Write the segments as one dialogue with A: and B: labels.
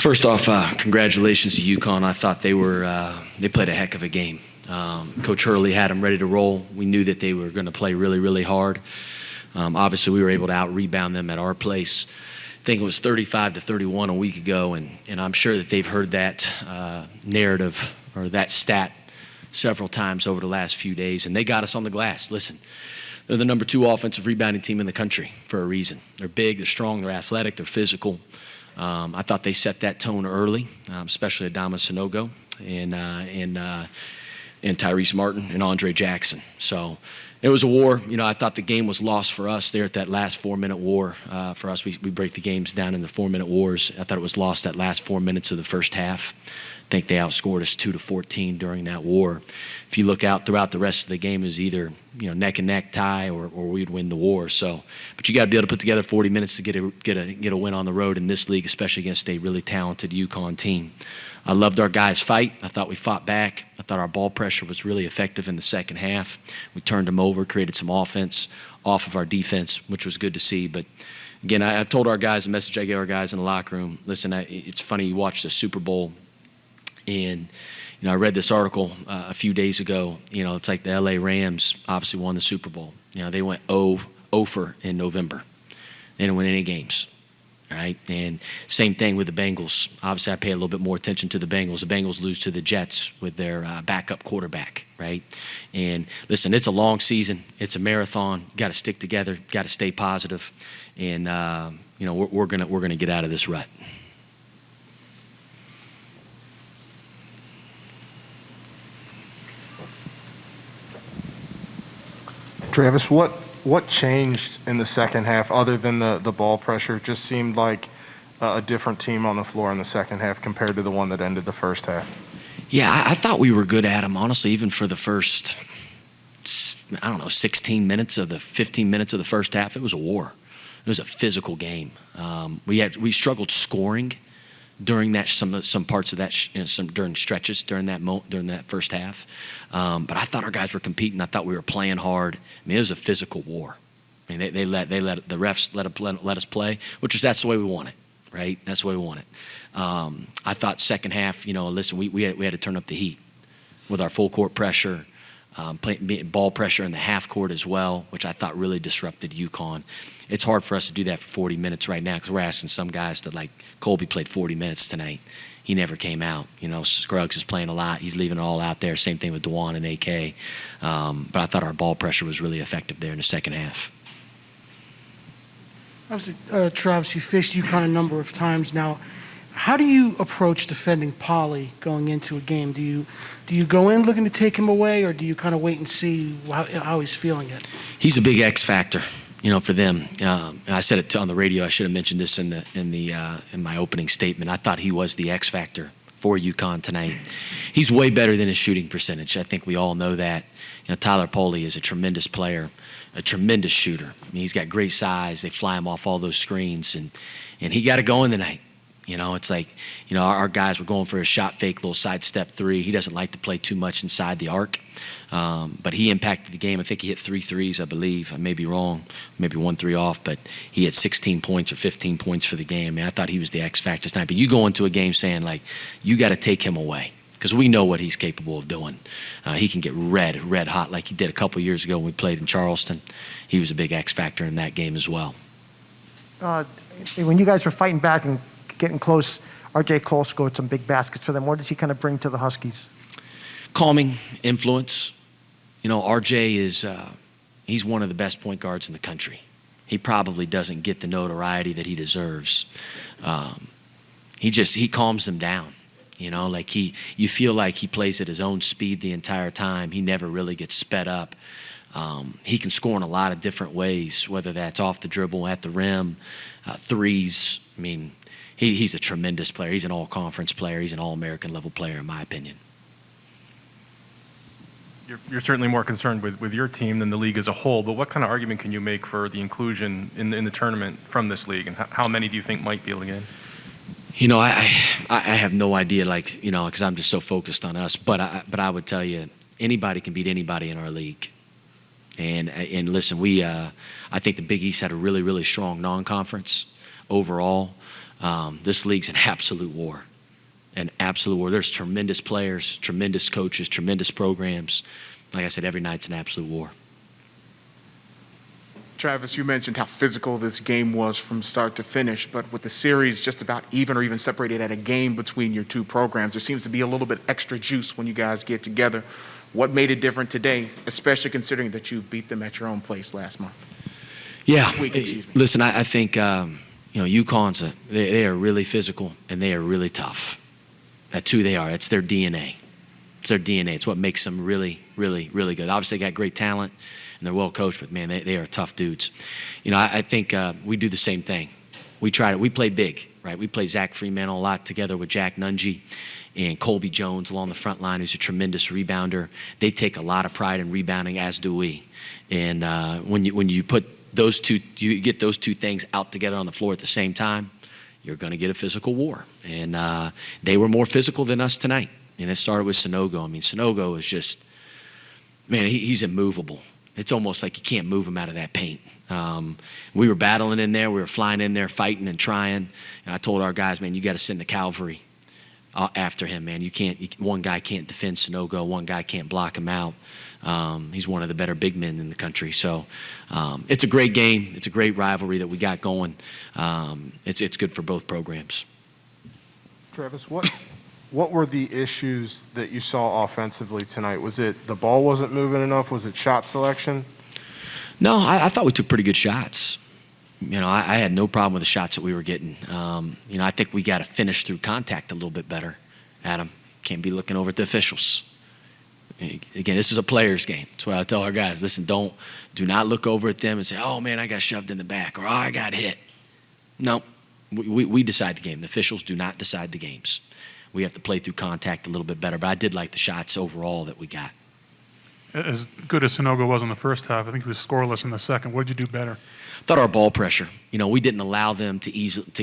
A: First off, congratulations to UCONN. I thought they played a heck of a game. Coach Hurley had them ready to roll. We knew that they were going to play really, really hard. Obviously, we were able to out-rebound them at our place. I think it was 35-31 a week ago, and I'm sure that they've heard that narrative or that stat several times over the last few days, and they got us on the glass. Listen, they're the number 2 offensive rebounding team in the country for a reason. They're big, they're strong, they're athletic, they're physical. I thought they set that tone early, especially Adama Sanogo and Tyrese Martin and Andre Jackson. So it was a war. You know, I thought the game was lost for us there at that last 4-minute war. For us, we break the games down into 4-minute wars. I thought it was lost that last 4 minutes of the first half. I think they outscored us 2-14 during that war. If you look out throughout the rest of the game, it was either neck and neck tie or we'd win the war. So, but you got to be able to put together 40 minutes to get a win on the road in this league, especially against a really talented UConn team. I loved our guys' fight. I thought we fought back. I thought our ball pressure was really effective in the second half. We turned them over, created some offense off of our defense, which was good to see. But again, I told our guys, the message I gave our guys in the locker room, listen, it's funny, you watch the Super Bowl, and I read this article a few days ago. It's like the LA Rams obviously won the Super Bowl. They went 0-for in November. They didn't win any games. All right, and same thing with the Bengals. Obviously, I pay a little bit more attention to the Bengals. The Bengals lose to the Jets with their backup quarterback, right? And listen, it's a long season. It's a marathon. Got to stick together. Got to stay positive, and we're gonna get out of this rut.
B: Travis, what changed in the second half other than the ball pressure? It just seemed like a different team on the floor in the second half compared to the one that ended the first half.
A: Yeah, I thought we were good at them, honestly, even for the first, 16 minutes of the 15 minutes of the first half. It was a war. It was a physical game. We struggled scoring during that some parts of that during stretches during that first half, but I thought our guys were competing. I thought we were playing hard. I mean, it was a physical war. I mean, they let the refs let us play, that's the way we want it, right? That's the way we want it. I thought second half, listen, we had to turn up the heat with our full court pressure. Ball pressure in the half court as well, which I thought really disrupted UConn. It's hard for us to do that for 40 minutes right now because we're asking some guys to, like Colby played 40 minutes tonight. He never came out. Scruggs is playing a lot. He's leaving it all out there. Same thing with Dewan and AK. But I thought our ball pressure was really effective there in the second half.
C: Obviously, Travis, you faced UConn a number of times now. How do you approach defending Polley going into a game? Do you go in looking to take him away, or do you kind of wait and see how he's feeling it?
A: He's a big X factor, for them. I said it on the radio. I should have mentioned this in my opening statement. I thought he was the X factor for UConn tonight. He's way better than his shooting percentage. I think we all know that. Tyler Polley is a tremendous player, a tremendous shooter. I mean, he's got great size. They fly him off all those screens, and he got it going tonight. It's like, our guys were going for a shot fake, little sidestep 3. He doesn't like to play too much inside the arc, but he impacted the game. I think he hit 3 threes, I believe. I may be wrong, maybe 1 3 off, but he had 16 points or 15 points for the game. I mean, I thought he was the X factor tonight. But you go into a game saying, like, you got to take him away because we know what he's capable of doing. He can get red hot like he did a couple years ago when we played in Charleston. He was a big X factor in that game as well.
D: When you guys were fighting back and getting close, R.J. Cole scored some big baskets for them. What does he kind of bring to the Huskies?
A: Calming influence. R.J. is he's one of the best point guards in the country. He probably doesn't get the notoriety that he deserves. He calms them down. You feel like he plays at his own speed the entire time. He never really gets sped up. He can score in a lot of different ways, whether that's off the dribble, at the rim, threes. I mean, he's a tremendous player. He's an all-conference player. He's an all-American level player, in my opinion.
E: You're certainly more concerned with your team than the league as a whole, but what kind of argument can you make for the inclusion in the tournament from this league, and how many do you think might be able to get in?
A: I have no idea, because I'm just so focused on us. But I would tell you, anybody can beat anybody in our league. And listen, I think the Big East had a really, really strong non-conference overall. This league's an absolute war. An absolute war. There's tremendous players, tremendous coaches, tremendous programs. Like I said, every night's an absolute war.
F: Travis, you mentioned how physical this game was from start to finish, but with the series just about even or even separated at a game between your two programs, there seems to be a little bit extra juice when you guys get together. What made it different today, especially considering that you beat them at your own place last month?
A: Yeah,
F: This week, excuse me.
A: listen, I think UConn's they are really physical and they are really tough. That's who they are. It's their DNA. It's their DNA. It's what makes them really, really, really good. Obviously, they got great talent and they're well coached, but man, they are tough dudes. I think we do the same thing. We play big, right? We play Zach Fremantle a lot together with Jack Nungy and Colby Jones along the front line, who's a tremendous rebounder. They take a lot of pride in rebounding, as do we. And when you put those two, you get those two things out together on the floor at the same time, you're going to get a physical war. And they were more physical than us tonight. And it started with Sonogo. I mean, Sonogo is just, man, he's immovable. It's almost like you can't move him out of that paint. We were battling in there. We were flying in there, fighting and trying. And I told our guys, man, you got to send the cavalry after him, man. One guy can't defend Sonogo. One guy can't block him out. He's one of the better big men in the country. So it's a great game. It's a great rivalry that we got going. It's good for both programs.
B: Travis, what were the issues that you saw offensively tonight? Was it the ball wasn't moving enough? Was it shot selection?
A: No, I thought we took pretty good shots. I had no problem with the shots that we were getting. I think we got to finish through contact a little bit better, Adam. Can't be looking over at the officials. Again, this is a player's game. That's why I tell our guys, listen, do not look over at them and say, oh, man, I got shoved in the back, or oh, I got hit. No, we decide the game. The officials do not decide the games. We have to play through contact a little bit better, but I did like the shots overall that we got.
G: As good as Sonogo was in the first half, I think he was scoreless in the second. What did you do better?
A: I thought our ball pressure, we didn't allow them to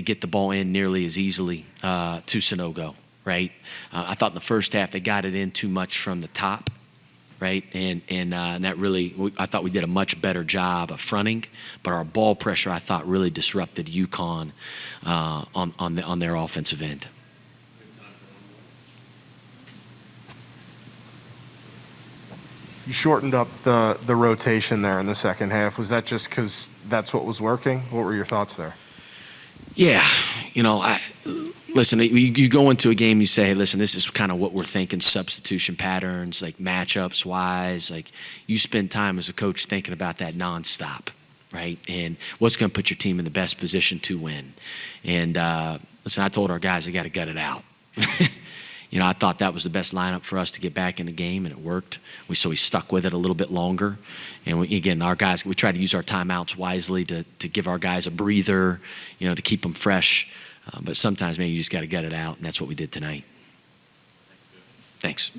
A: get the ball in nearly as easily to Sonogo, right? I thought in the first half they got it in too much from the top, right? And that really, I thought we did a much better job of fronting, but our ball pressure I thought really disrupted UConn on their offensive end.
B: You shortened up the rotation there in the second half. Was that just because that's what was working? What were your thoughts there?
A: Yeah, listen, you go into a game, you say, hey, listen, this is kind of what we're thinking, substitution patterns, like matchups wise. Like you spend time as a coach thinking about that nonstop, right? And what's going to put your team in the best position to win. And listen, I told our guys they got to gut it out. I thought that was the best lineup for us to get back in the game, and it worked. So we stuck with it a little bit longer. And our guys, we tried to use our timeouts wisely to give our guys a breather, to keep them fresh. But sometimes, man, you just got to gut it out, and that's what we did tonight. Thanks.